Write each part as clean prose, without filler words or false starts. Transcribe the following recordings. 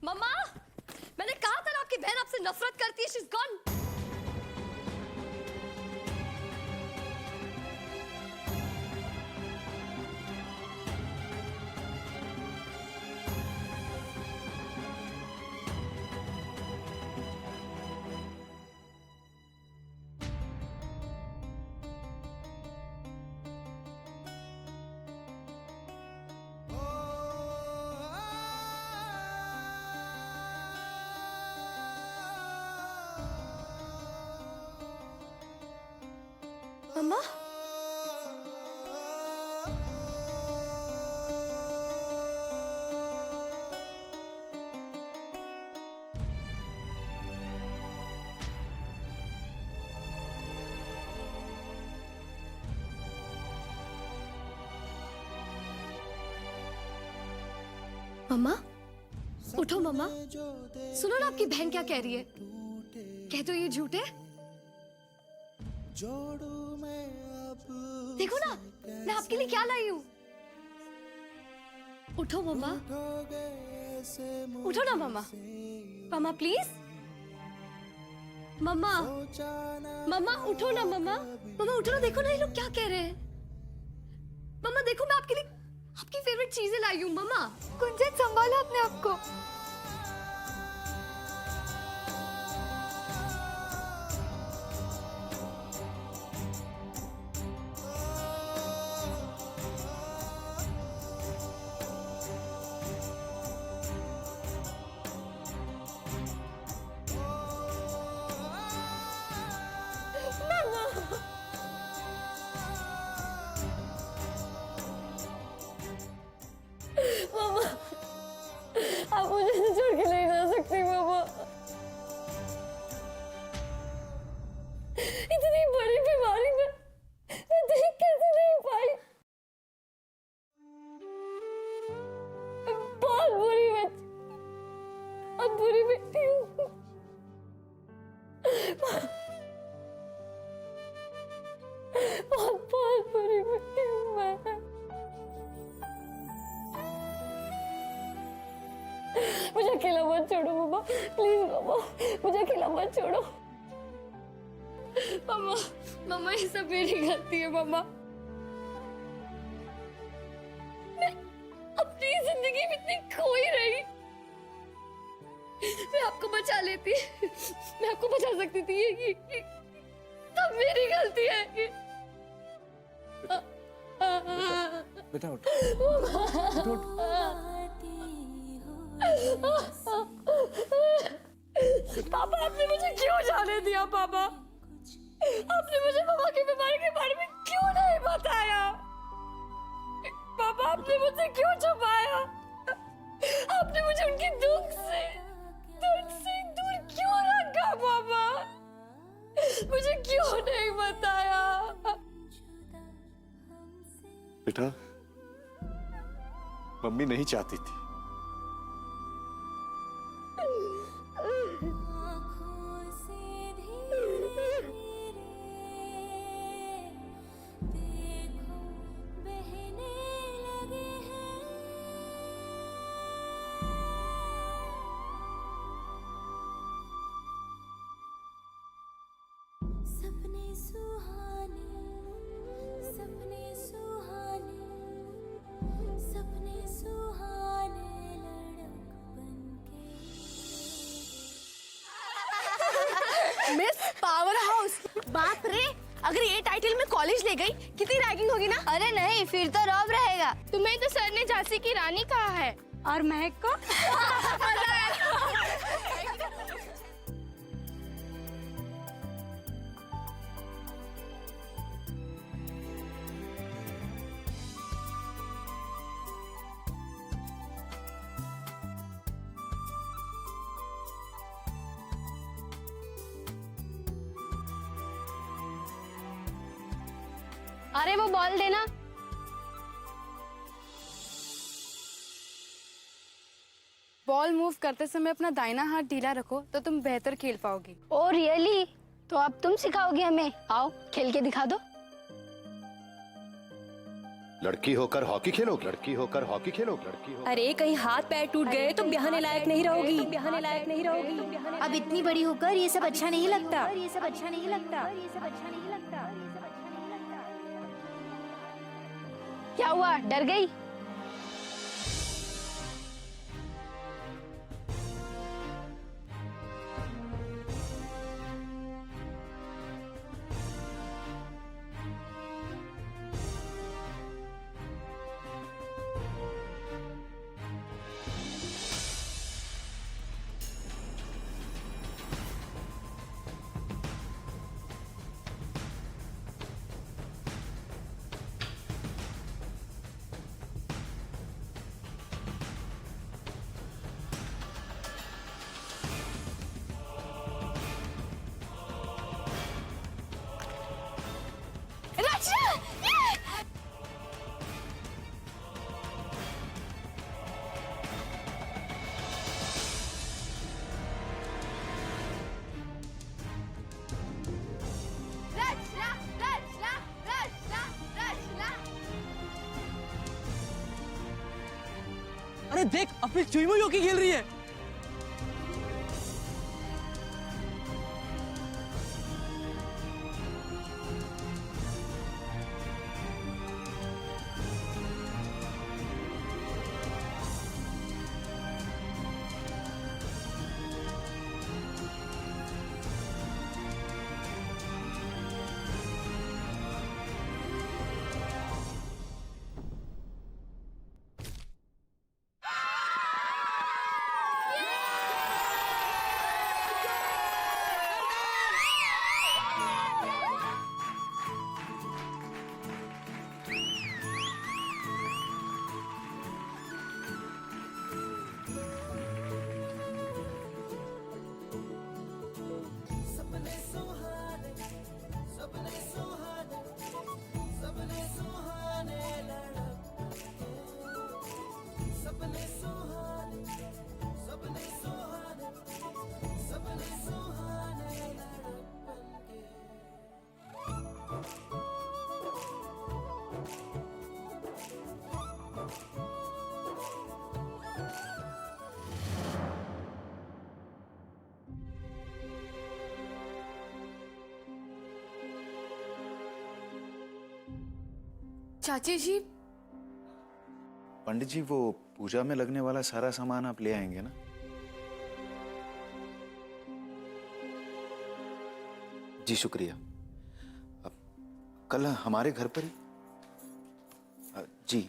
मम्मा, मैंने कहा था ना आपकी बहन आपसे नफरत करती है। She is gone. मम्मा, मम्मा उठो। मम्मा सुनो ना, आपकी बहन क्या कह रही है। कह दो ये झूठ है। देखो ना, मैं आपके लिए क्या लाई हूँ। उठो मम्मा, उठो ना मम्मा। मम्मा प्लीज। मम्मा, मम्मा उठो ना मम्मा। मम्मा उठो ना, देखो ना ये लोग क्या कह रहे हैं। मम्मा देखो, मैं आपके लिए आपकी फेवरेट चीजें लाई हूँ। मम्मा कुंजन, संभालो अपने आप को। मम्मा, आप मुझे ऐसे छोड़ के नहीं जा सकती मम्मा। इतनी बड़ी बीमारी में मैं देख कैसे नहीं पाई। बहुत बुरी बच्ची, अब बुरी बेटी हूँ। बहुत बुरी बेटी हूँ मैं। मुझे अकेला मत छोड़ो मम्मा, प्लीज मम्मा, मुझे अकेला मत छोड़ो। मम्मा, मम्मा ये सब मेरी गलती है मम्मा। मैं अपनी जिंदगी में इतनी खोई रही। मैं आपको बचा लेती, मैं आपको बचा सकती थी। ये सब मेरी गलती है। बेटा उठ, उठ। पापा आपने मुझे क्यों जाने दिया। पापा आपने मुझे मामा की बीमारी के बारे में क्यों नहीं बताया। पापा आपने मुझसे क्यों छुपाया। आपने मुझे उनके दुख से दूर क्यों रखा। पापा मुझे क्यों नहीं बताया। बेटा मम्मी नहीं चाहती थी। मिस पावर हाउस, बाप रे, अगर ये टाइटल में कॉलेज ले गई कितनी रैगिंग होगी ना। अरे नहीं, फिर तो रॉब रहेगा। तुम्हें तो सर ने झांसी की रानी कहा है। और महक को अरे वो बॉल देना। बॉल मूव करते समय अपना दाहिना हाथ ढीला रखो तो तुम बेहतर खेल पाओगी। Oh really? तो अब तुम सिखाओगी हमें। आओ खेल के दिखा दो। लड़की होकर हॉकी खेलोगे, लड़की होकर हॉकी खेलोगे, लड़की हो। अरे कहीं हाथ पैर टूट गए तो ब्याहने लायक नहीं रहोगी, ब्याहने लायक नहीं रहोगी। अब इतनी बड़ी होकर ये सब अच्छा नहीं लगता, ये सब अच्छा नहीं लगता, ये सब अच्छा नहीं लगता। क्या हुआ, डर गई? अरे देख, अपनी चुईमुई होके खेल रही है। चाची जी, पंडित जी, वो पूजा में लगने वाला सारा सामान आप ले आएंगे ना? जी शुक्रिया। अब कल हमारे घर पर ही। जी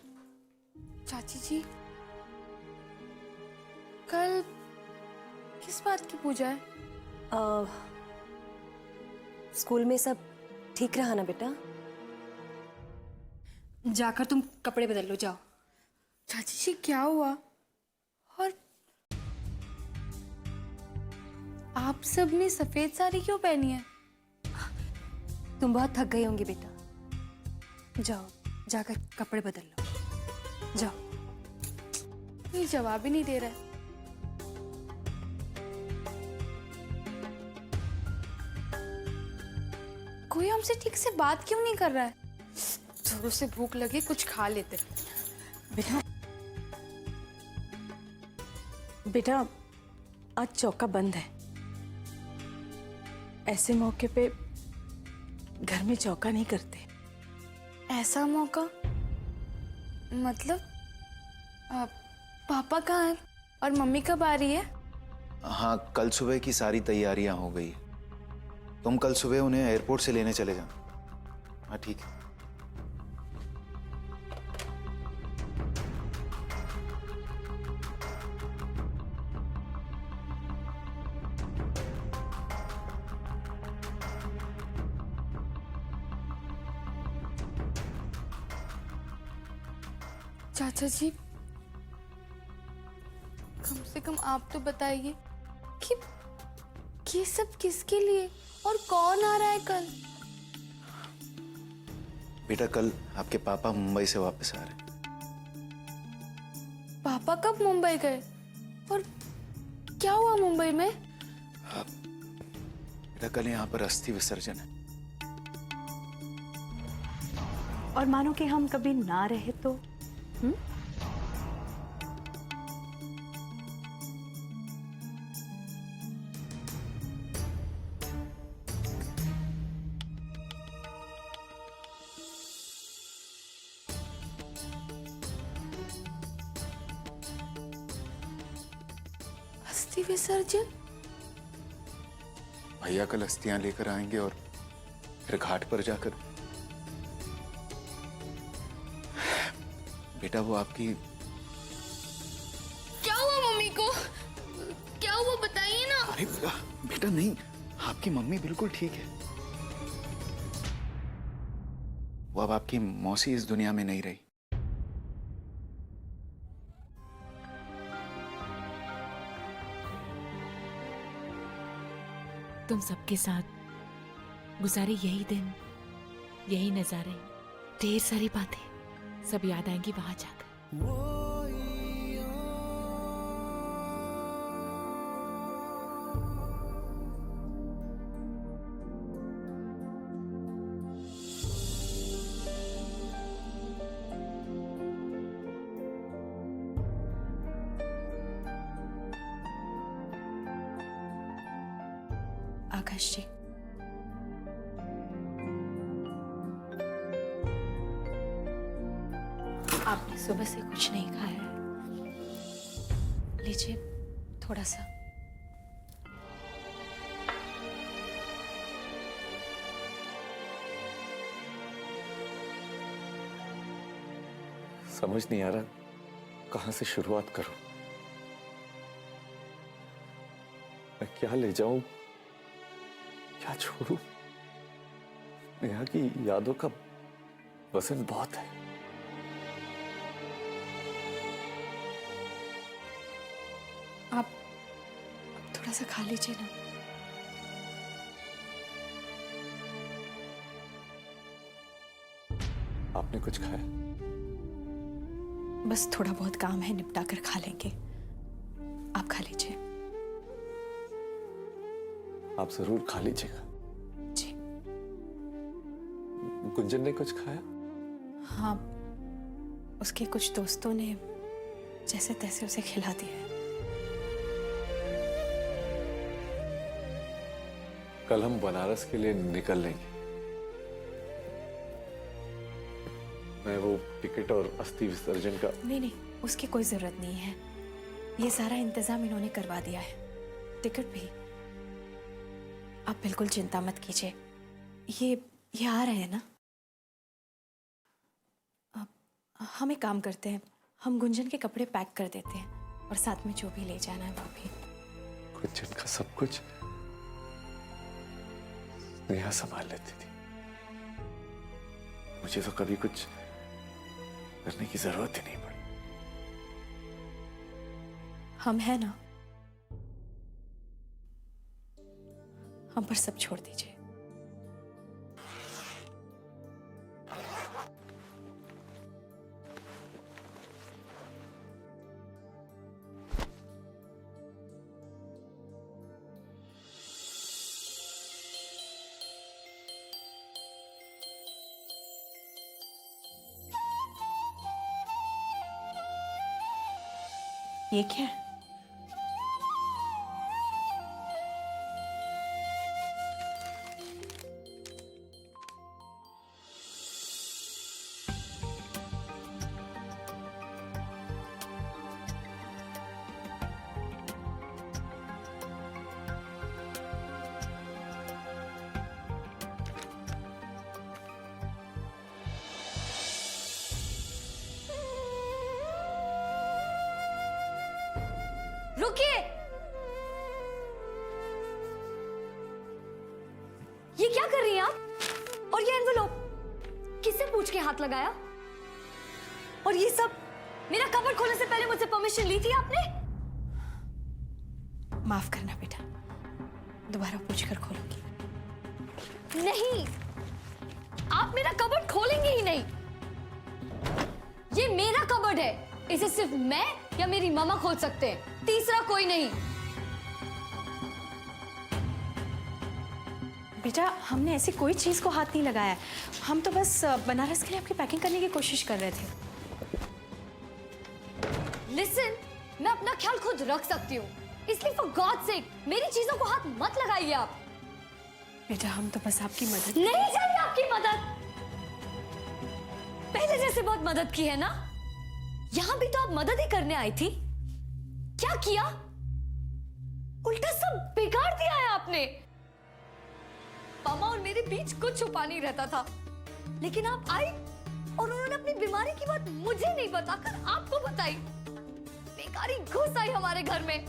चाची जी, कल किस बात की पूजा है? स्कूल में सब ठीक रहा ना बेटा? जाकर तुम कपड़े बदल लो, जाओ। चाची जी क्या हुआ? और आप सब ने सफेद साड़ी क्यों पहनी है? तुम बहुत थक गई होंगी बेटा, जाओ जाकर कपड़े बदल लो, जाओ। ये जवाब ही नहीं दे रहा है। कोई हमसे ठीक से बात क्यों नहीं कर रहा है? जोरों से भूख लगी, कुछ खा लेते। बेटा बेटा, आज चौका बंद है। ऐसे मौके पे घर में चौका नहीं करते। ऐसा मौका मतलब? पापा कहाँ है और मम्मी कब आ रही है? हाँ, कल सुबह की सारी तैयारियां हो गई। तुम कल सुबह उन्हें एयरपोर्ट से लेने चले जाना। हाँ ठीक है। चाचा जी, कम से कम आप तो बताइए कि ये सब किसके लिए और कौन आ रहा है कल? बेटा, कल आपके पापा मुंबई से वापस आ रहे हैं। पापा कब मुंबई गए और क्या हुआ मुंबई में? बेटा, कल यहाँ पर अस्थि विसर्जन है। और मानो कि हम कभी ना रहे तो? अस्थि विसर्जन? भैया कल अस्थियां लेकर आएंगे और फिर घाट पर जाकर बेटा वो आपकी क्या हुआ मम्मी को? क्या हुआ बताइए ना। अरे बेटा नहीं, आपकी मम्मी बिल्कुल ठीक है। वो अब आपकी मौसी इस दुनिया में नहीं रही। तुम सबके साथ गुजारे यही दिन, यही नजारे, ढेर सारी बातें सब याद आएंगी वहां जाकर। आकाश जी, आपने सुबह से कुछ नहीं खाया है, लीजिए थोड़ा सा। समझ नहीं आ रहा कहां से शुरुआत करूं। मैं क्या ले जाऊं, क्या छोड़ूं। नेहा की यादों का वजन बहुत है। आप थोड़ा सा खा लीजिए ना। आपने कुछ खाया? बस थोड़ा बहुत काम है, निपटा कर खा लेंगे। आप खा लीजिए। आप जरूर खा लीजिएगा। जी गुंजन ने कुछ खाया? हाँ, उसके कुछ दोस्तों ने जैसे तैसे उसे खिला दिया है। कल हम बनारस के लिए निकल लेंगे। मैं वो टिकट और अस्थि विसर्जन का नहीं, उसकी कोई जरूरत नहीं है। ये सारा इंतजाम इन्होंने करवा दिया है, टिकट भी। आप बिल्कुल चिंता मत कीजिए। ये आ रहे हैं ना। हम एक काम करते हैं, हम गुंजन के कपड़े पैक कर देते हैं और साथ में जो भी ले जाना है वो भी। गुंजन का सब कुछ नेहा संभाल लेती थी। मुझे तो कभी कुछ करने की जरूरत ही नहीं पड़ी। हम हैं ना, हम पर सब छोड़ दीजिए। ये क्या है? रुकिए, ये क्या कर रही हैं आप? और ये एनवेलोप किससे पूछ के हाथ लगाया? और ये सब मेरा कपबोर्ड खोलने से पहले मुझसे परमिशन ली थी आपने? माफ करना बेटा, दोबारा पूछ कर खोलूंगी। नहीं, आप मेरा कपबोर्ड खोलेंगे ही नहीं। ये मेरा कपबोर्ड है, इसे सिर्फ मैं या मेरी मामा खोल सकते हैं, तीसरा कोई नहीं। बेटा हमने ऐसी कोई चीज़ को हाथ नहीं लगाया है। हम तो बस बनारस के लिए आपकी पैकिंग करने की कोशिश कर रहे थे। लिसन, मैं अपना ख्याल खुद रख सकती हूँ, इसलिए फॉर गॉड सेक मेरी चीजों को हाथ मत लगाइए आप। बेटा हम तो बस आपकी मदद। नहीं चाहिए आपकी मदद। पहले जैसे बहुत मदद की है ना, यहां भी तो आप मदद ही करने आई थी। क्या किया? उल्टा सब बिगाड़ दिया है आपने। मामा और मेरे बीच कुछ छुपा नहीं रहता था, लेकिन आप आई और उन्होंने अपनी बीमारी की बात मुझे नहीं बताकर आपको बताई। बेकारी घुस आई हमारे घर में।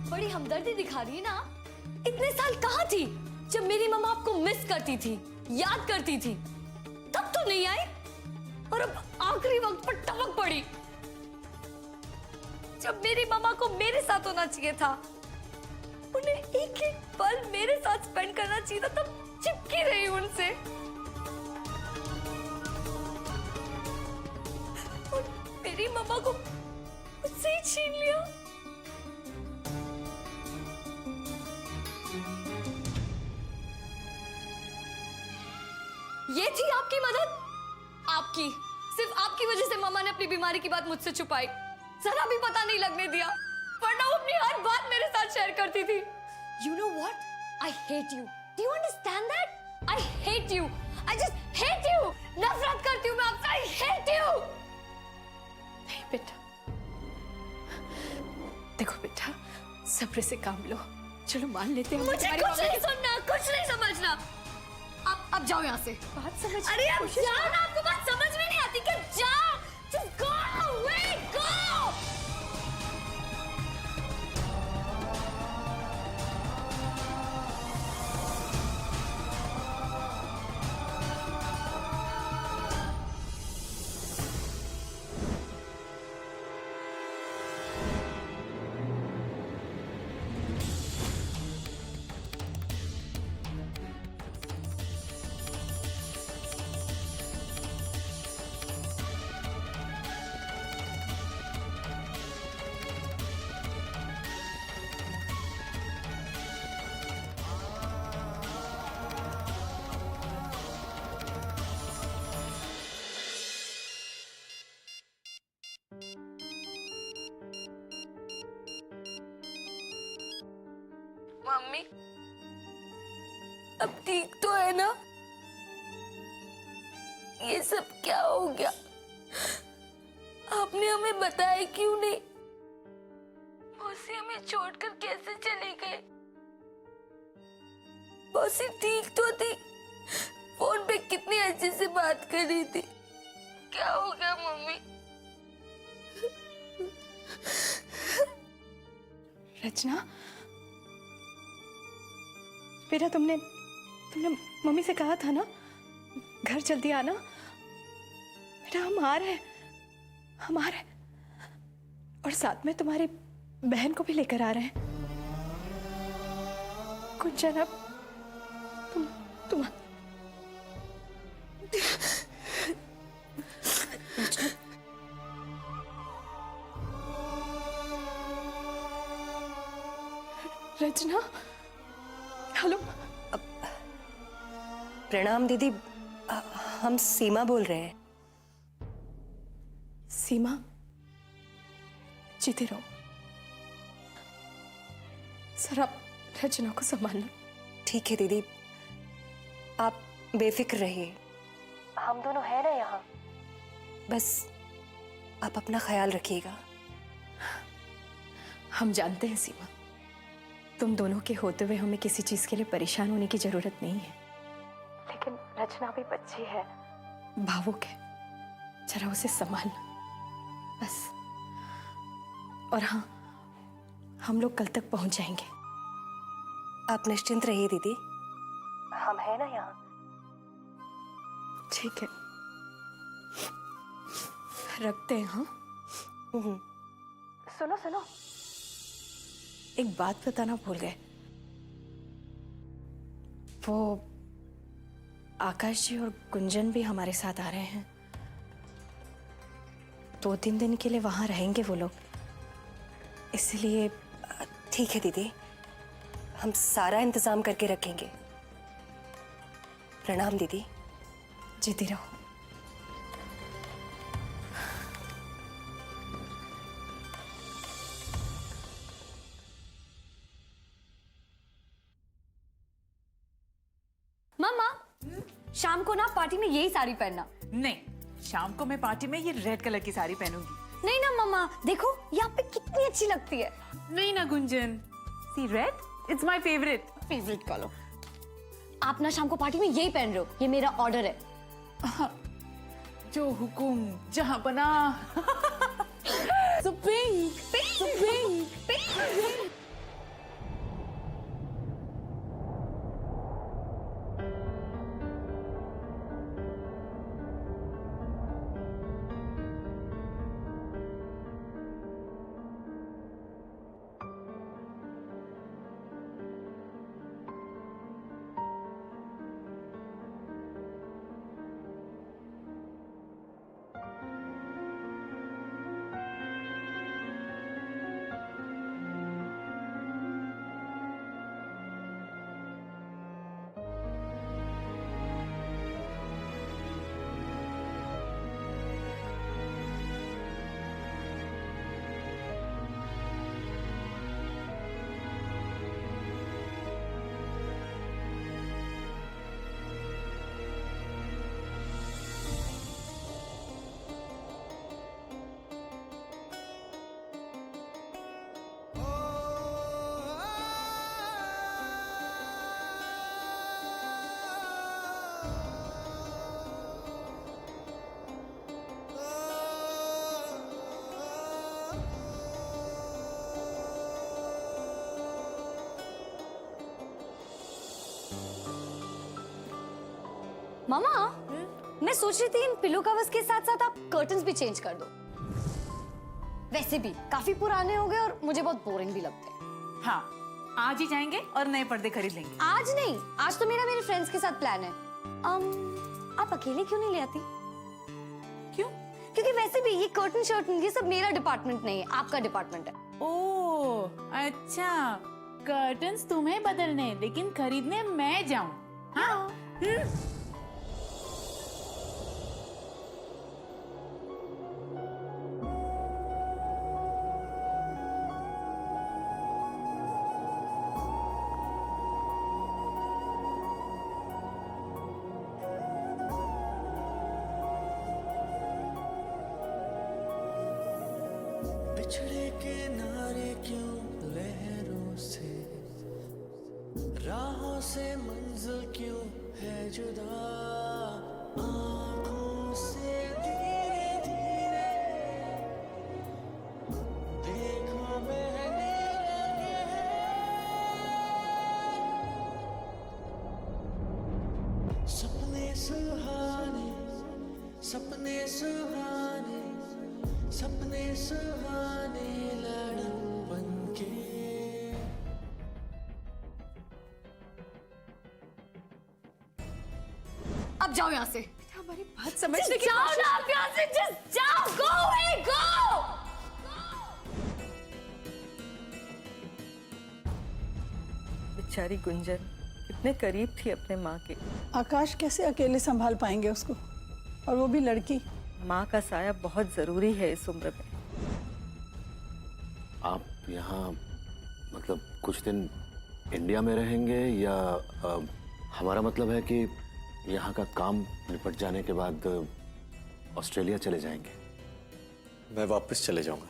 बड़ी हमदर्दी दिखा रही है ना। इतने साल कहाँ थी जब मेरी मम्मा आपको मिस करती थी, याद करती थी? तब तो नहीं आई, और अब आखिरी वक्त पर टपक पड़ी। जब मेरी मम्मा को मेरे साथ होना चाहिए था, उन्हें एक एक पल मेरे साथ स्पेंड करना चाहिए था, तब चिपकी रही उनसे। और मेरी मम्मा को मुझसे ही छीन लिया। ये थी आपकी मदद? आपकी, सिर्फ आपकी वजह से मम्मा ने अपनी बीमारी की बात मुझसे छुपाई, जरा भी पता नहीं लगने दिया, वरना वो अपनी हर बात मेरे साथ शेयर करती थी। You know what? I hate you. Do you understand that? I hate you. I just hate you. नफरत करती हूँ मैं आपसे। I hate you. नहीं बेटा, देखो बेटा सब्र से काम लो। चलो मान लेते हैं। मुझे कुछ नहीं सुनना, कुछ नहीं समझना। अब जाओ यहाँ से। बात समझ। अरे अब जाओ ना, आपको बात समझ में नहीं आती क्या? जाओ, just go away, go. Mummy, अब ठीक तो है ना? ये सब क्या हो गया? आपने हमें बताया क्यों नहीं? मौसी हमें छोड़कर कैसे चली गई? मौसी ठीक तो थी, फोन पे कितनी अच्छे से बात कर रही थी। क्या हो गया मम्मी? रचना बेटा, तुमने मम्मी से कहा था ना घर जल्दी आना। बेटा हम आ रहे हैं, और साथ में तुम्हारी बहन को भी लेकर आ रहे हैं। कुंचन अब तुम रचना, हेलो। प्रणाम दीदी, हम सीमा बोल रहे हैं। सीमा, जीते रहो। सर आप रचना को संभालना। ठीक है दीदी, आप बेफिक्र रहिए, हम दोनों हैं ना यहाँ। बस आप अपना ख्याल रखिएगा। हम जानते हैं सीमा, तुम दोनों के होते हुए हमें किसी चीज के लिए परेशान होने की जरूरत नहीं है, लेकिन रचना भी बच्ची है, भावुक है, जरा उसे संभालना बस। और हाँ, हम लोग कल तक पहुंच जाएंगे। आप निश्चिंत रहिए दीदी, हम हैं ना यहाँ। ठीक है, रखते हैं। हाँ सुनो, एक बात बताना भूल गए। वो आकाश जी और गुंजन भी हमारे साथ आ रहे हैं। 2-3 दिन के लिए वहां रहेंगे वो लोग, इसलिए। ठीक है दीदी, हम सारा इंतजाम करके रखेंगे। प्रणाम दीदी। जीती रहो। मम्मा, शाम को ना पार्टी में यही साड़ी पहनना। नहीं, शाम को मैं पार्टी में ये रेड कलर की साड़ी पहनूंगी। नहीं ना मम्मा, देखो ये आप पे कितनी अच्छी लगती है। नहीं ना Gunjan, see red it's my favourite colour. आप ना शाम को पार्टी में यही पहन रहे हो, ये मेरा ऑर्डर है। जो हुकुम जहां बना। So pink, so pink. मामा, मैं सोच रही थी इन पिलो कवर्स के साथ साथ आप कर्टन्स भी चेंज कर दो। वैसे भी काफी पुराने हो गए और मुझे बहुत बोरिंग भी लगते हैं। हाँ, आज ही जाएंगे और नए पर्दे खरीद लेंगे। आज नहीं, आज तो मेरा मेरे फ्रेंड्स के साथ प्लान है। आप अकेले क्यों नहीं ले आती? क्यों? क्योंकि वैसे भी ये कर्टन शर्टन ये सब मेरा डिपार्टमेंट नहीं है, आपका डिपार्टमेंट है। ओह अच्छा, कर्टन्स तुम्हें बदलने लेकिन खरीदने मैं जाऊं। हाँ? बिछड़े किनारे क्यों लहरों से, राहों से मंजिल क्यों है जुदा, आँखों से धीरे धीरे देखो बहने लगे हैं सपने सुहाने, सपने सुहाने, सपने सुहाने लड़न बनके। अब जाओ यहाँ से। हमारी बात समझने की जाओ ना आप यहाँ से, just जाओ, go away, go। बेचारी गुंजन कितने करीब थी अपने माँ के। आकाश कैसे अकेले संभाल पाएंगे उसको, और वो भी लड़की। माँ का साया बहुत जरूरी है इस उम्र में। आप यहाँ मतलब कुछ दिन इंडिया में रहेंगे या हमारा मतलब है कि यहाँ का काम निपट जाने के बाद ऑस्ट्रेलिया चले जाएंगे? मैं वापस चले जाऊंगा,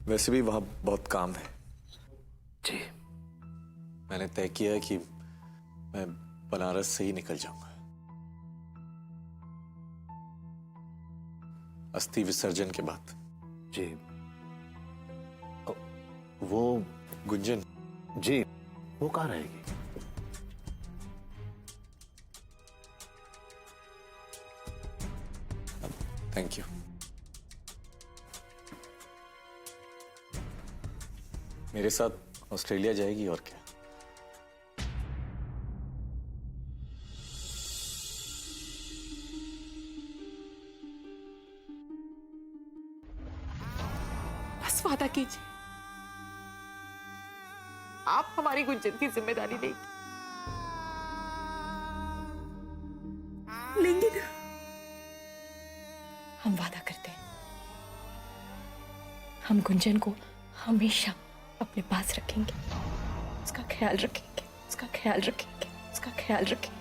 वैसे भी वहां बहुत काम है। जी, मैंने तय किया है कि मैं बनारस से ही निकल जाऊंगा। अस्थि विसर्जन के बाद। जी, वो गुंजन। जी, वो कहाँ रहेगी? Thank you. मेरे साथ ऑस्ट्रेलिया जाएगी और क्या। बस वादा कीजिए, आप हमारी गुंजन की जिम्मेदारी लेंगे? लेंगे ना? हम वादा करते हैं, हम गुंजन को हमेशा अपने पास रखेंगे, उसका ख्याल रखेंगे, उसका ख्याल रखेंगे, उसका ख्याल रखेंगे।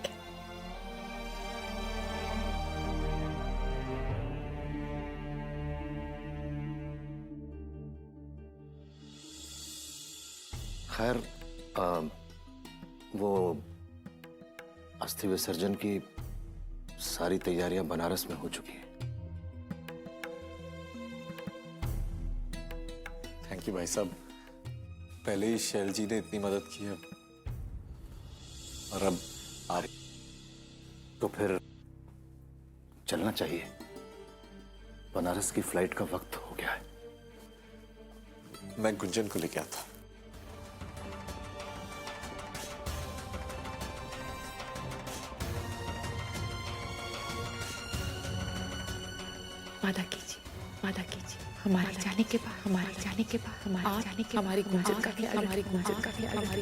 खैर, वो अस्थि विसर्जन की सारी तैयारियां बनारस में हो चुकी हैं। थैंक यू भाई साहब, पहले ही शैल जी ने इतनी मदद की है और अब आप। तो फिर चलना चाहिए, बनारस की फ्लाइट का वक्त हो गया है। मैं गुंजन को लेके आता। वादा कीजिए, वादा कीजिए, हमारे जाने के बाद, हमारे जाने के बाद, हमारे जाने के बाद हमारी गुंजन का ख्याल, हमारी गुंजन का ख्याल, हमारी